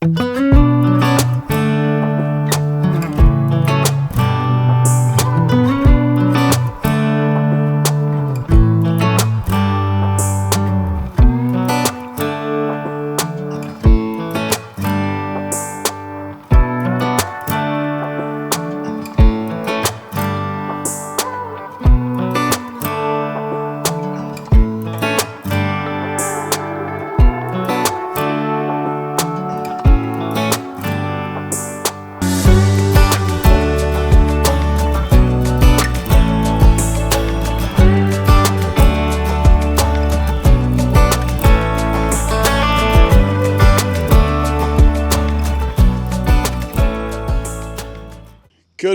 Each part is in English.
Good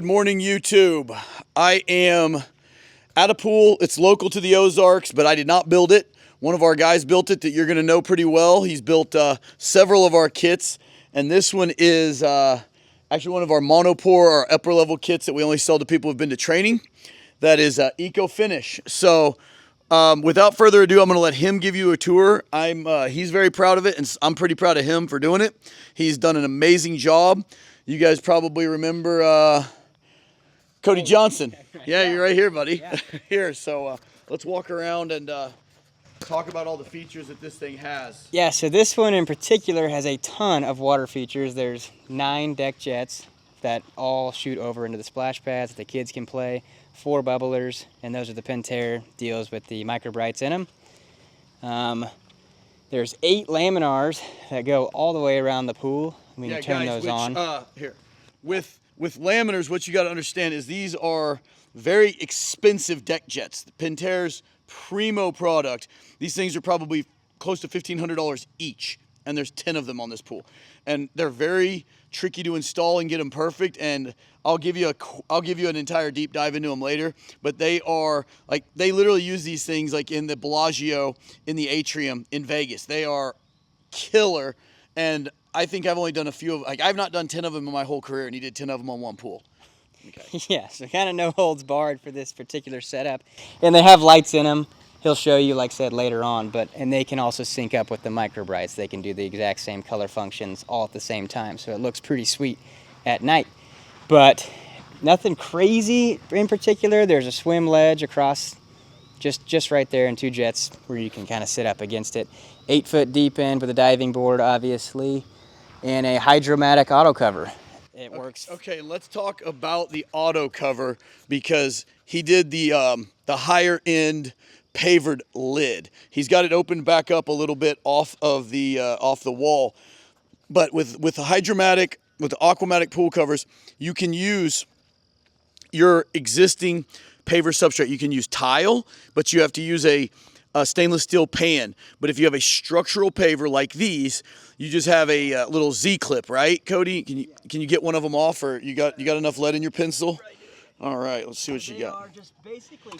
morning, YouTube. I am at a pool. It's local to the Ozarks, but I did not build it. One of our guys built it that you're going to know pretty well. He's built several of our kits, and this one is actually one of our monopore, our upper level kits that we only sell to people who've been to training. That is Eco Finish. So without further ado, I'm going to let him give you a tour. He's very proud of it, and I'm pretty proud of him for doing it. He's done an amazing job. You guys probably remember Cody Johnson. Yeah, you're right here, buddy. Yeah. Here, so let's walk around and talk about all the features that this thing has. Yeah, so this one in particular has a ton of water features. There's 9 deck jets that all shoot over into the splash pads that the kids can play, 4 bubblers, and those are the Pentair deals with the micro brights in them. There's 8 laminars that go all the way around the pool. We can turn those on. Here, with laminars, what you got to understand is these are very expensive deck jets. Pentair's primo product. These things are probably close to $1,500 each, and there's 10 of them on this pool. And they're very tricky to install and get them perfect. And I'll give you an entire deep dive into them later. But they are like, they literally use these things like in the Bellagio, in the atrium in Vegas. They are killer. And I think I've only done a few of, like, I've not done 10 of them in my whole career, and he did 10 of them on one pool. Okay. Yeah, so kind of no holds barred for this particular setup. And they have lights in them. He'll show you, like I said, later on, and they can also sync up with the micro brights. They can do the exact same color functions all at the same time, so it looks pretty sweet at night. But nothing crazy in particular. There's a swim ledge across just right there, and 2 jets where you can kind of sit up against it. 8-foot deep end with a diving board, obviously, and a Hydromatic auto cover. It works. Okay, let's talk about the auto cover, because he did the higher end pavered lid. He's got it opened back up a little bit off the wall, but with the Hydromatic, with the Aquamatic pool covers, you can use your existing paver substrate. You can use tile, but you have to use a stainless steel pan. But if you have a structural paver like these, you just have a little Z-clip, right, Cody? Can you get one of them off, or you got enough lead in your pencil? All right, let's see what you got. They are just basically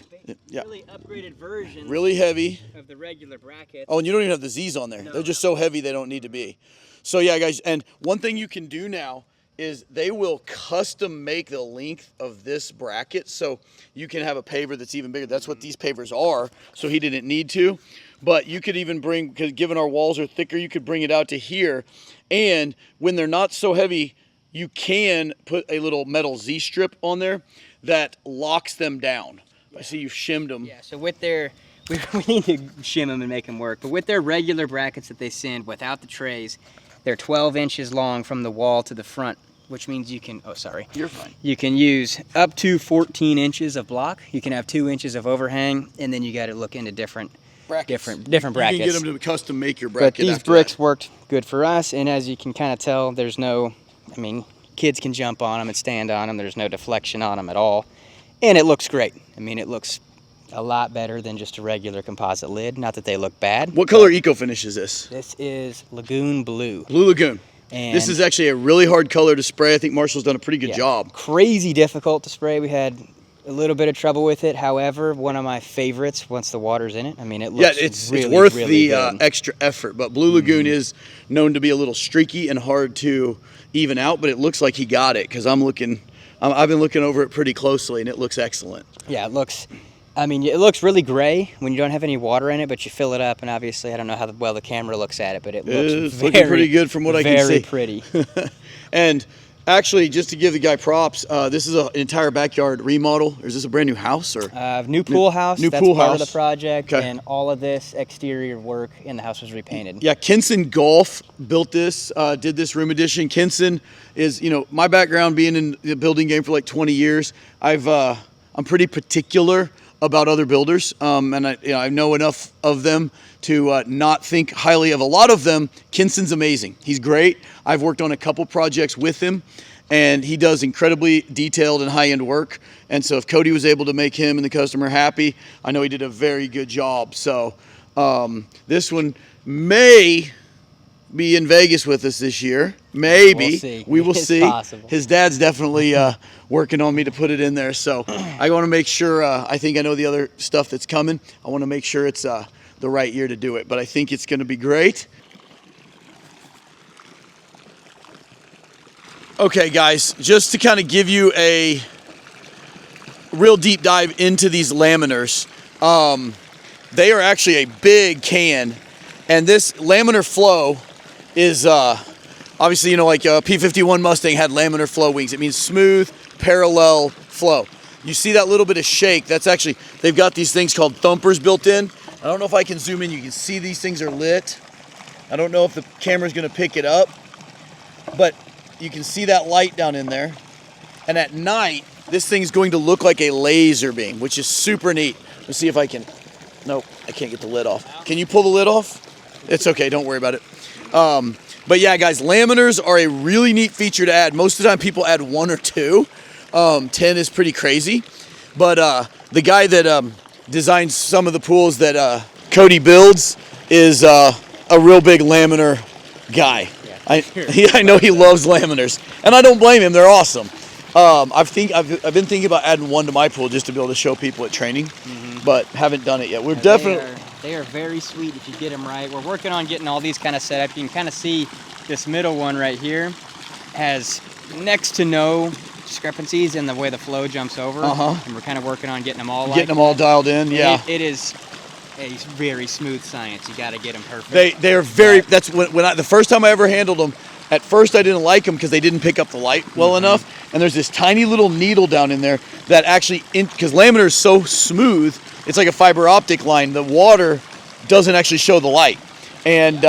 really upgraded versions. Really heavy of the regular brackets. Oh, and you don't even have the Z's on there. No. They're just so heavy they don't need to be. So yeah, guys, and one thing you can do now is they will custom make the length of this bracket, so you can have a paver that's even bigger. That's what these pavers are, so he didn't need to. But you could even bring, because given our walls are thicker, you could bring it out to here. And when they're not so heavy, you can put a little metal Z-strip on there that locks them down. I see you've shimmed them. Yeah, so with their, we need to shim them and make them work. But with their regular brackets that they send without the trays, they're 12 inches long from the wall to the front, which means you can, oh, sorry. You're fine. You can use up to 14 inches of block. You can have 2 inches of overhang, and then you got to look into different brackets. Different brackets. You can get them to custom make your bracket. But these bricks worked good for us, and as you can kind of tell, there's no, I mean, kids can jump on them and stand on them. There's no deflection on them at all. And it looks great. I mean, it looks a lot better than just a regular composite lid. Not that they look bad. What color Eco Finish is this? This is Lagoon Blue. Blue Lagoon. And this is actually a really hard color to spray. I think Marshall's done a pretty good job. Crazy difficult to spray. We had a little bit of trouble with it. However, one of my favorites once the water's in it. I mean, it looks it's really, worth really the extra effort. But Blue Lagoon is known to be a little streaky and hard to even out. But it looks like he got it, because I've been looking over it pretty closely, and it looks excellent. Yeah, it looks I mean, it looks really gray when you don't have any water in it, but you fill it up, and obviously, I don't know how well the camera looks at it, but it looks It's looking pretty good from what I can see. Very pretty. And actually, just to give the guy props, this is an entire backyard remodel. Or is this a brand new house? Or New pool house. New That's pool part house. of the project, Okay. and all of this exterior work in the house was repainted. Yeah, Kinson Golf built this, did this room addition. Kinson is, my background being in the building game for like 20 years. I'm pretty particular about other builders, and I know enough of them to not think highly of a lot of them. Kinson's amazing. He's great. I've worked on a couple projects with him, and he does incredibly detailed and high-end work. And so if Cody was able to make him and the customer happy, I know he did a very good job. So this one may be in Vegas with us this year. Maybe. We'll see. We will It's see. possible. His dad's definitely working on me to put it in there. So I want to make sure, I think I know the other stuff that's coming. I want to make sure it's the right year to do it. But I think it's going to be great. Okay, guys, just to kind of give you a real deep dive into these laminars. They are actually a big can. And this laminar flow is obviously, like a P-51 Mustang had laminar flow wings. It means smooth, parallel flow. You see that little bit of shake. That's actually, they've got these things called thumpers built in. I don't know if I can zoom in. You can see these things are lit. I don't know if the camera's going to pick it up, but you can see that light down in there. And at night, this thing's going to look like a laser beam, which is super neat. Let's see if I can. Nope, I can't get the lid off. Can you pull the lid off? It's okay, don't worry about it. But yeah, guys, laminars are a really neat feature to add. Most of the time people add 1 or 2. 10 is pretty crazy. But the guy that designs some of the pools that Cody builds is a real big laminar guy. Yeah, I know he loves laminars, and I don't blame him. They're awesome. I've been thinking about adding 1 to my pool just to be able to show people at training, but haven't done it yet. We're definitely. They are very sweet if you get them right. We're working on getting all these kind of set up. You can kind of see this middle one right here has next to no discrepancies in the way the flow jumps over. And we're kind of working on getting them all Dialed in. Yeah, it is a very smooth science. You got to get them perfect. They are very. That's when the first time I ever handled them. At first, I didn't like them because they didn't pick up the light well enough. And there's this tiny little needle down in there that actually, because laminar is so smooth, it's like a fiber optic line. The water doesn't actually show the light. And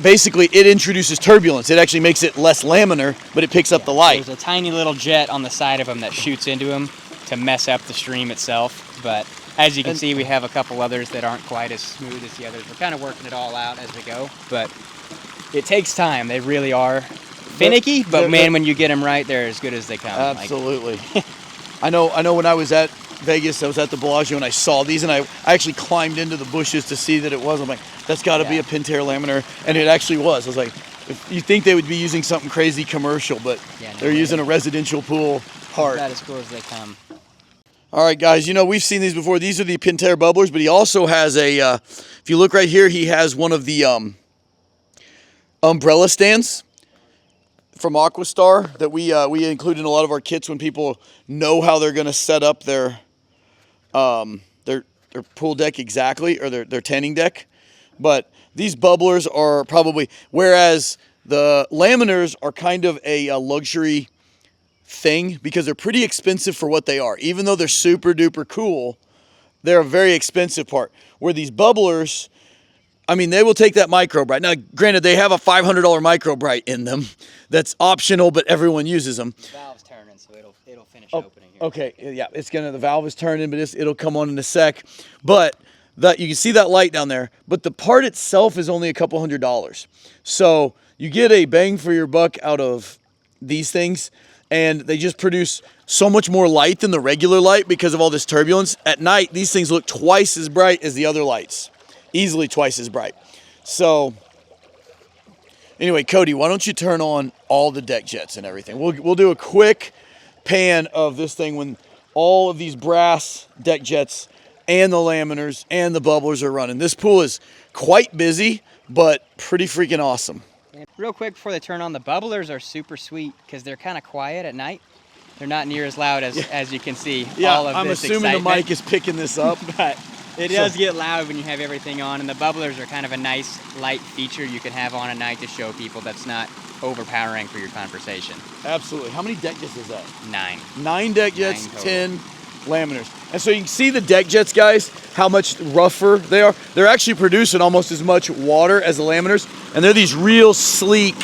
basically, it introduces turbulence. It actually makes it less laminar, but it picks up the light. There's a tiny little jet on the side of them that shoots into them to mess up the stream itself. But as you can see, we have a couple others that aren't quite as smooth as the others. We're kind of working it all out as we go. But it takes time. They really are finicky, but man, when you get them right, they're as good as they come. Absolutely. I know when I was at Vegas, I was at the Bellagio, and I saw these, and I actually climbed into the bushes to see that it was. I'm like, that's got to be a Pentair laminar, and it actually was. I was like, you think they would be using something crazy commercial, but they're using a residential pool part. About as cool as they come. All right, guys, we've seen these before. These are the Pentair bubblers, but he also has if you look right here, he has one of the umbrella stands from Aquastar that we include in a lot of our kits when people know how they're going to set up their pool deck exactly, or their tanning deck. But these bubblers are probably, whereas the laminars are kind of a luxury thing because they're pretty expensive for what they are. Even though they're super duper cool, they're a very expensive part. Where these bubblers, I mean, they will take that microbright. Now, granted, they have a $500 microbright in them that's optional, but everyone uses them. The valve's turning, so it'll finish opening here. Okay, yeah, the valve is turning, but it'll come on in a sec. But you can see that light down there, but the part itself is only a couple $100. So you get a bang for your buck out of these things, and they just produce so much more light than the regular light because of all this turbulence. At night, these things look twice as bright as the other lights. Easily twice as bright. So anyway, Cody, why don't you turn on all the deck jets and everything? We'll do a quick pan of this thing when all of these brass deck jets and the laminars and the bubblers are running. This pool is quite busy, but pretty freaking awesome. And real quick before they turn on, the bubblers are super sweet because they're kind of quiet at night. They're not near as loud as you can see. Yeah, all of I'm this assuming excitement. the mic is picking this up. But it does get loud when you have everything on, and the bubblers are kind of a nice light feature you can have on at night to show people that's not overpowering for your conversation. Absolutely. How many deck jets is that? 9. 9 deck jets, 9 total. 10 laminars. And so you can see the deck jets, guys, how much rougher they are. They're actually producing almost as much water as the laminars, and they're these real sleek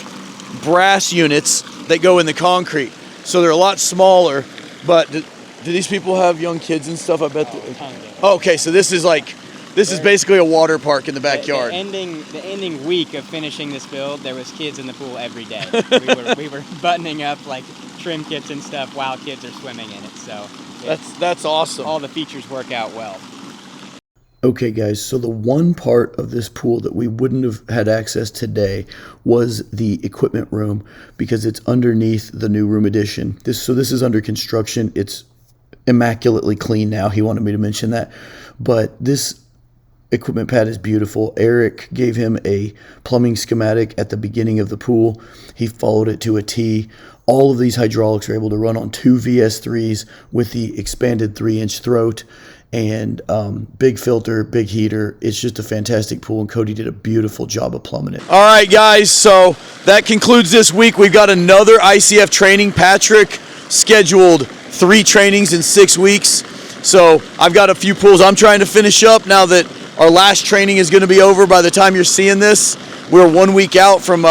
brass units that go in the concrete. So they're a lot smaller, but do these people have young kids and stuff? I bet. Oh, okay, so this is basically a water park in the backyard. The ending week of finishing this build, there was kids in the pool every day. we were buttoning up like trim kits and stuff while kids are swimming in it. So that's awesome. All the features work out well. Okay guys, so the one part of this pool that we wouldn't have had access today was the equipment room, because it's underneath the new room addition. This is under construction. It's immaculately clean now. He wanted me to mention that. But this equipment pad is beautiful. Eric gave him a plumbing schematic at the beginning of the pool. He followed it to a T. All of these hydraulics are able to run on 2 VS3s with the expanded 3-inch throat, and big filter, big heater. It's just a fantastic pool, and Cody did a beautiful job of plumbing it. All right, guys, so that concludes this week. We've got another ICF training. Patrick scheduled 3 trainings in 6 weeks. So I've got a few pools I'm trying to finish up now that our last training is going to be over by the time you're seeing this. We're 1 week out from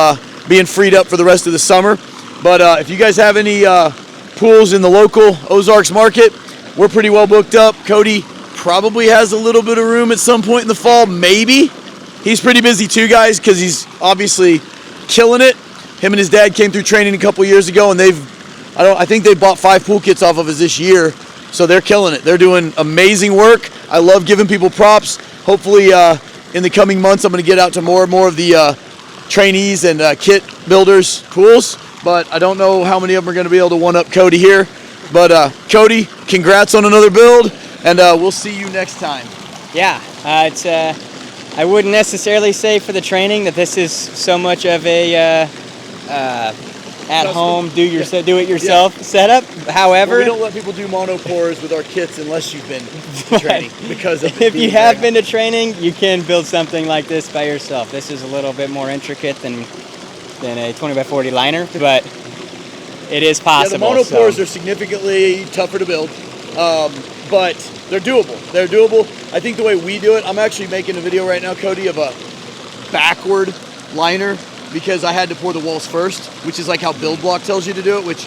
being freed up for the rest of the summer. But if you guys have any pools in the local Ozarks market, we're pretty well booked up. Cody probably has a little bit of room at some point in the fall, maybe. He's pretty busy too, guys, because he's obviously killing it. Him and his dad came through training a couple years ago, and I think they bought 5 pool kits off of us this year, so they're killing it. They're doing amazing work. I love giving people props. Hopefully in the coming months, I'm going to get out to more and more of the trainees and kit builders pools, but I don't know how many of them are going to be able to one-up Cody here. But Cody, congrats on another build, and we'll see you next time. Yeah, I wouldn't necessarily say for the training that this is so much of a at-home do-it-yourself setup. However, we don't let people do mono pours with our kits unless you've been to training. Because of if you have been to training, you can build something like this by yourself. This is a little bit more intricate than a 20x40 liner, but it is possible. Yeah, the mono pours are significantly tougher to build, but they're doable. They're doable. I think the way we do it, I'm actually making a video right now, Cody, of a backward liner, because I had to pour the walls first, which is like how Build Block tells you to do it, which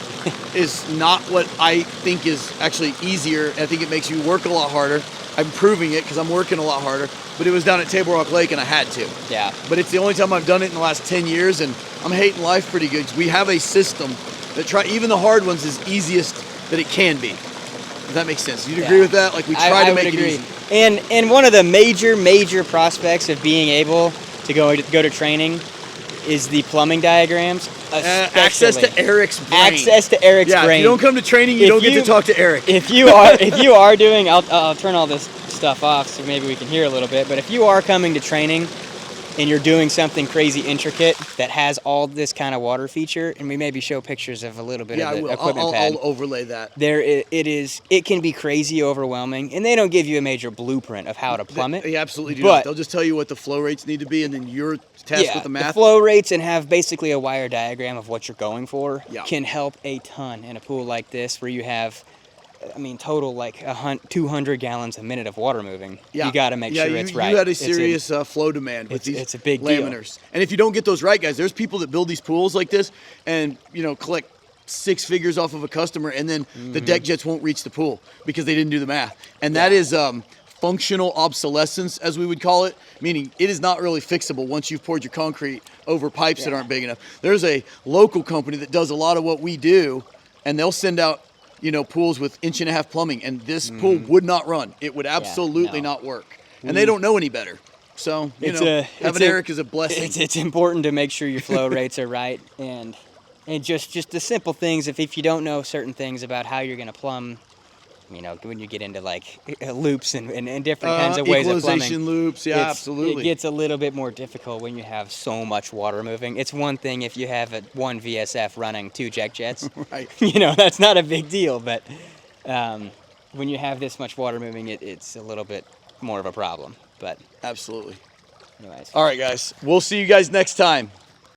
is not what I think is actually easier. I think it makes you work a lot harder. I'm proving it because I'm working a lot harder, but it was down at Table Rock Lake and I had to. Yeah. But it's the only time I've done it in the last 10 years, and I'm hating life pretty good. We have a system that even the hard ones is east that it can be. Does that make sense? You'd agree with that? Like, we try to make it easy. And one of the major prospects of being able to go to training is the plumbing diagrams. Access to Eric's brain. Access to Eric's brain. Yeah, if you don't come to training, you don't get to talk to Eric. If you are doing, I'll turn all this stuff off so maybe we can hear a little bit. But if you are coming to training and you're doing something crazy intricate that has all this kind of water feature, and we maybe show pictures of a little bit of the equipment pad. I'll overlay that. It can be crazy overwhelming, and they don't give you a major blueprint of how to plumb it. They absolutely do not. They'll just tell you what the flow rates need to be, and then you're tasked with the math. The flow rates and have basically a wire diagram of what you're going for can help a ton in a pool like this where you have, total like 200 gallons a minute of water moving. Yeah. You got to make sure it's right. You had a serious flow demand with these it's a big laminars. Deal. And if you don't get those right, guys, there's people that build these pools like this and, collect 6 figures off of a customer, and then the deck jets won't reach the pool because they didn't do the math. And that is functional obsolescence, as we would call it, meaning it is not really fixable once you've poured your concrete over pipes that aren't big enough. There's a local company that does a lot of what we do, and they'll send out pools with 1.5 inch plumbing, and this pool would not run. It would absolutely not work. And they don't know any better. So, having Eric is a blessing. It's important to make sure your flow rates are right, and just the simple things. If you don't know certain things about how you're going to plumb you know, when you get into like loops and different kinds of ways of plumbing. Equalization loops, yeah, absolutely. It gets a little bit more difficult when you have so much water moving. It's one thing if you have one VSF running 2 jets. Right. You know, that's not a big deal, but when you have this much water moving, it's a little bit more of a problem. But Absolutely. anyways. All right, guys. We'll see you guys next time.